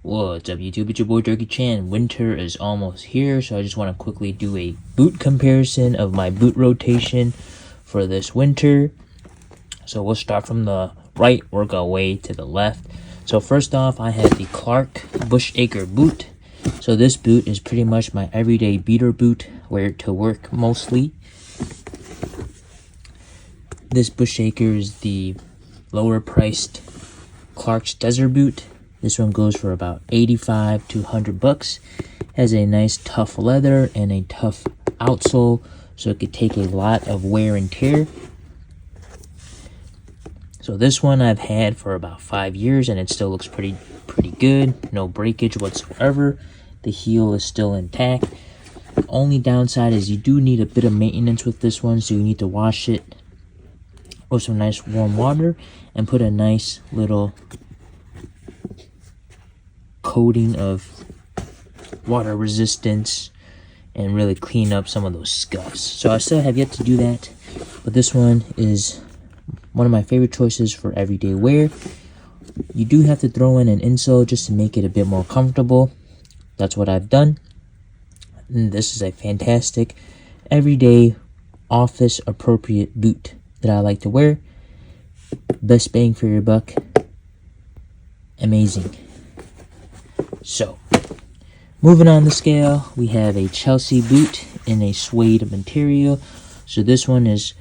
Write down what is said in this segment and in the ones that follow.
What's up YouTube, it's your boy Jerky Chan. Winter is almost here, so I just want to quickly do a boot comparison of my boot rotation for this winter. So we'll start from the right, work our way to the left. So first off, I have the Clark Bushacre boot. So this boot is pretty much my everyday beater boot, wear it to work mostly. This Bushacre is the lower priced Clark's Desert boot. This one goes for about 85 to 100 bucks. Has a nice tough leather and a tough outsole, so it could take a lot of wear and tear. So this one I've had for about 5 years and it still looks pretty good. No breakage whatsoever. The heel is still intact. The only downside is you do need a bit of maintenance with this one, so you need to wash it with some nice warm water and put a nice little coating of water resistance and really clean up some of those scuffs. So I still have yet to do that, but this one is one of my favorite choices for everyday wear. You do have to throw in an insole just to make it a bit more comfortable. That's what I've done. And this is a fantastic everyday office appropriate boot that I like to wear. Best bang for your buck. Amazing. So, moving on the scale, we have a Chelsea boot in a suede material. So this one is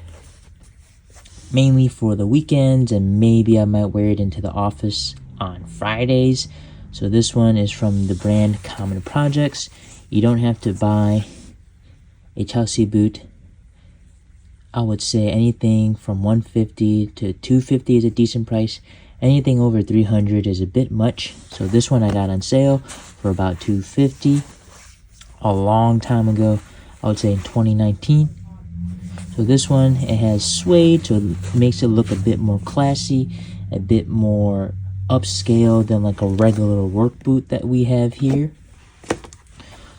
mainly for the weekends, and maybe I might wear it into the office on Fridays. So this one is from the brand Common Projects. You don't have to buy a Chelsea boot. I would say anything from $150 to $250 is a decent price. Anything over $300 is a bit much. So this one I got on sale for about $250 a long time ago. I would say in 2019. So this one, it has suede, so it makes it look a bit more classy, a bit more upscale than like a regular work boot that we have here.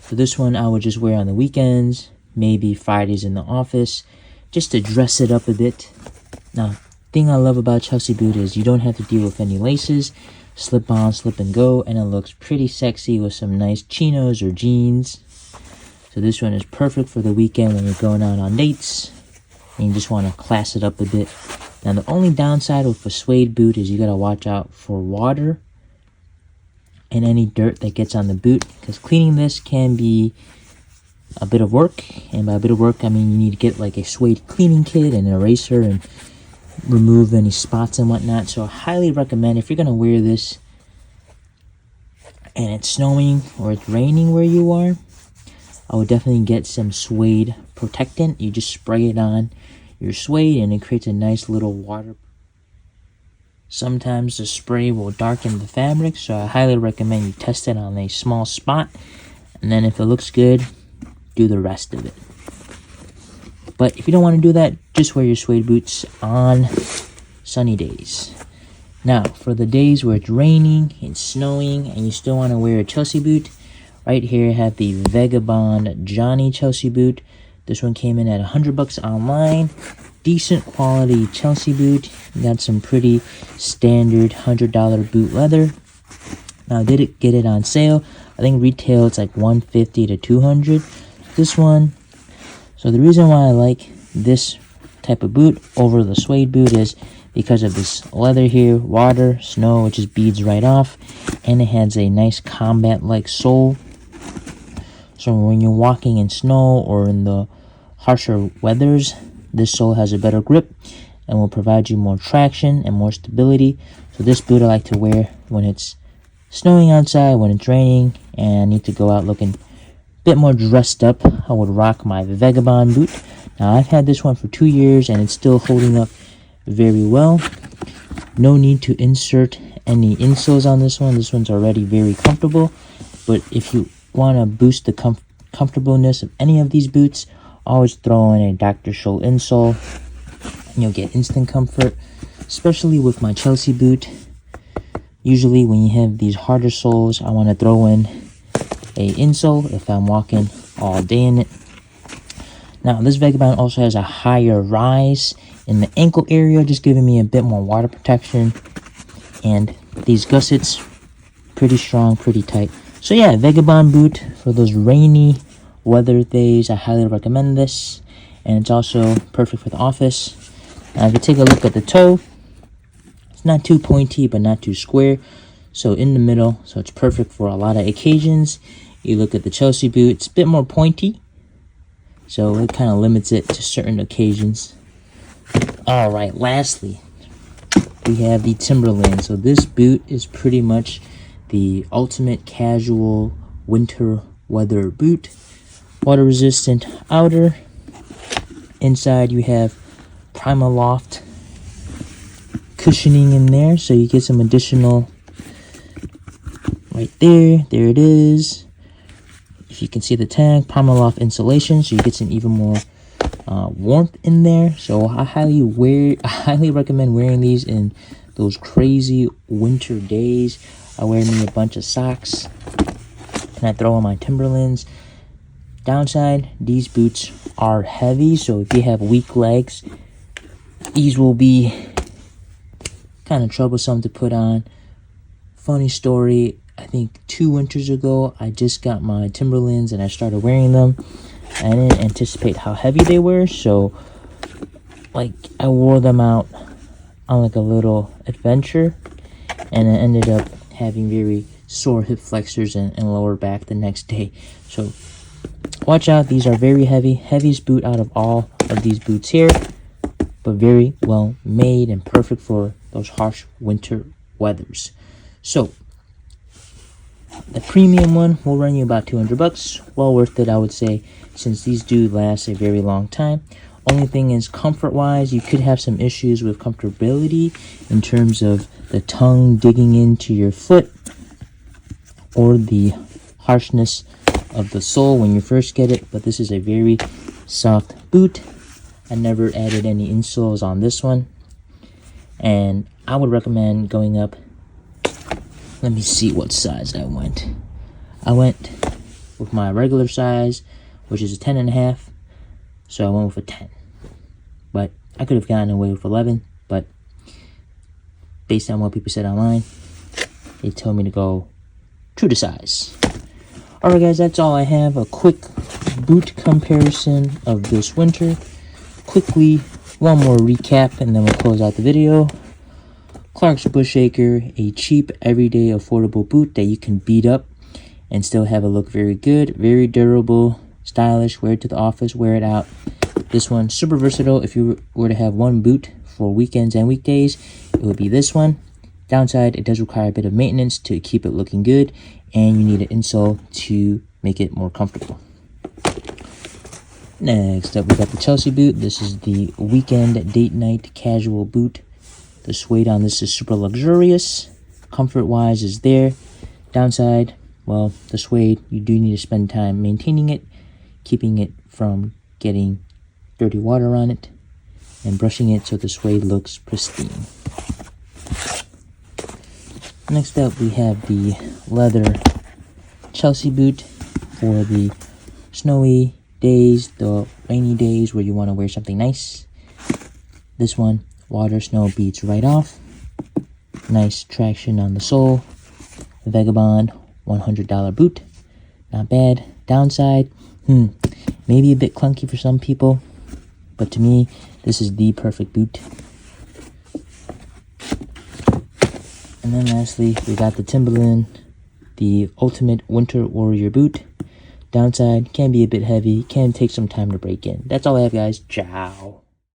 So this one I would just wear on the weekends, maybe Fridays in the office, just to dress it up a bit. Now, thing I love about Chelsea boot is you don't have to deal with any laces. Slip on, slip and go, and it looks pretty sexy with some nice chinos or jeans. So this one is perfect for the weekend when you're going out on dates and you just want to class it up a bit. Now the only downside with a suede boot is you got to watch out for water and any dirt that gets on the boot, because cleaning this can be a bit of work. And by a bit of work I mean you need to get like a suede cleaning kit and an eraser and remove any spots and whatnot. So I highly recommend, if you're gonna wear this and it's snowing or it's raining where you are, I would definitely get some suede protectant. You just spray it on your suede and it creates a nice little water. Sometimes the spray will darken the fabric, so I highly recommend you test it on a small spot, and then if it looks good, do the rest of it. But if you don't want to do that, just wear your suede boots on sunny days. Now, for the days where it's raining and snowing and you still want to wear a Chelsea boot, right here I have the Vagabond Chelsea boot. This one came in at 100 bucks online. Decent quality Chelsea boot. Got some pretty standard $100 boot leather. Now, I did get it on sale. I think retail it's like $150 to $200. This one. So the reason why I like this type of boot over the suede boot is because of this leather here, water, snow, it just beads right off, and it has a nice combat-like sole. So when you're walking in snow or in the harsher weathers, this sole has a better grip and will provide you more traction and more stability. So this boot I like to wear when it's snowing outside, when it's raining, and I need to go out looking bit more dressed up. I would rock my Vagabond boot. Now I've had this one for 2 years and it's still holding up very well. No need to insert any insoles on this one. This one's already very comfortable. But if you want to boost the comfortableness of any of these boots, always throw in a Dr. Scholl insole and you'll get instant comfort, especially with my Chelsea boot. Usually when you have these harder soles, I want to throw in a insole if I'm walking all day in it. Now this Vagabond also has a higher rise in the ankle area, just giving me a bit more water protection. And these gussets Pretty strong, pretty tight. So yeah, Vagabond boot for those rainy weather days. I highly recommend this. And it's also perfect for the office. Now if you take a look at the toe, it's not too pointy, but not too square. So in the middle, so it's perfect for a lot of occasions. You look at the Chelsea boot, it's a bit more pointy. So it kind of limits it to certain occasions. Alright, lastly, we have the Timberland. So this boot is pretty much the ultimate casual winter weather boot. Water resistant outer. Inside you have Primaloft cushioning in there, so you get some additional right there. There it is. If you can see the tag, Primaloft insulation, so you get some even more warmth in there. So I highly recommend wearing these in those crazy winter days. I wear me a bunch of socks and I throw on my Timberlands. Downside, these boots are heavy, so if you have weak legs, these will be kind of troublesome to put on. Funny story, I think 2 winters ago, I just got my Timberlands and I started wearing them. I didn't anticipate how heavy they were, so like I wore them out on like a little adventure, and I ended up having very sore hip flexors and lower back the next day. So watch out, these are very heavy. Heaviest boot out of all of these boots here, but very well made and perfect for those harsh winter weathers. So the premium one will run you about $200. Well worth it, I would say, since these do last a very long time. Only thing is, comfort wise, you could have some issues with comfortability in terms of the tongue digging into your foot or the harshness of the sole when you first get it. But this is a very soft boot. I never added any insoles on this one, and I would recommend going up. Let me see what size I went. I went with my regular size, which is a 10.5, so I went with a 10. But I could have gotten away with 11, but based on what people said online, they told me to go true to size. Alright guys, that's all I have. A quick boot comparison of this winter. Quickly, one more recap and then we'll close out the video. Clark's Bushacre, a cheap, everyday, affordable boot that you can beat up and still have it look very good, very durable, stylish. Wear it to the office, wear it out. This one, super versatile. If you were to have one boot for weekends and weekdays, it would be this one. Downside, it does require a bit of maintenance to keep it looking good, and you need an insole to make it more comfortable. Next up, we got the Chelsea boot. This is the weekend date night casual boot. The suede on this is super luxurious. Comfort-wise is there. Downside, well, the suede, you do need to spend time maintaining it, keeping it from getting dirty water on it, and brushing it so the suede looks pristine. Next up, we have the leather Chelsea boot for the snowy days, the rainy days where you want to wear something nice. This one, water, snow beats right off. Nice traction on the sole. The Vagabond $100 boot. Not bad. Downside, maybe a bit clunky for some people, but to me, this is the perfect boot. And then lastly, we got the Timberland, the ultimate winter warrior boot. Downside, can be a bit heavy, can take some time to break in. That's all I have, guys. Ciao.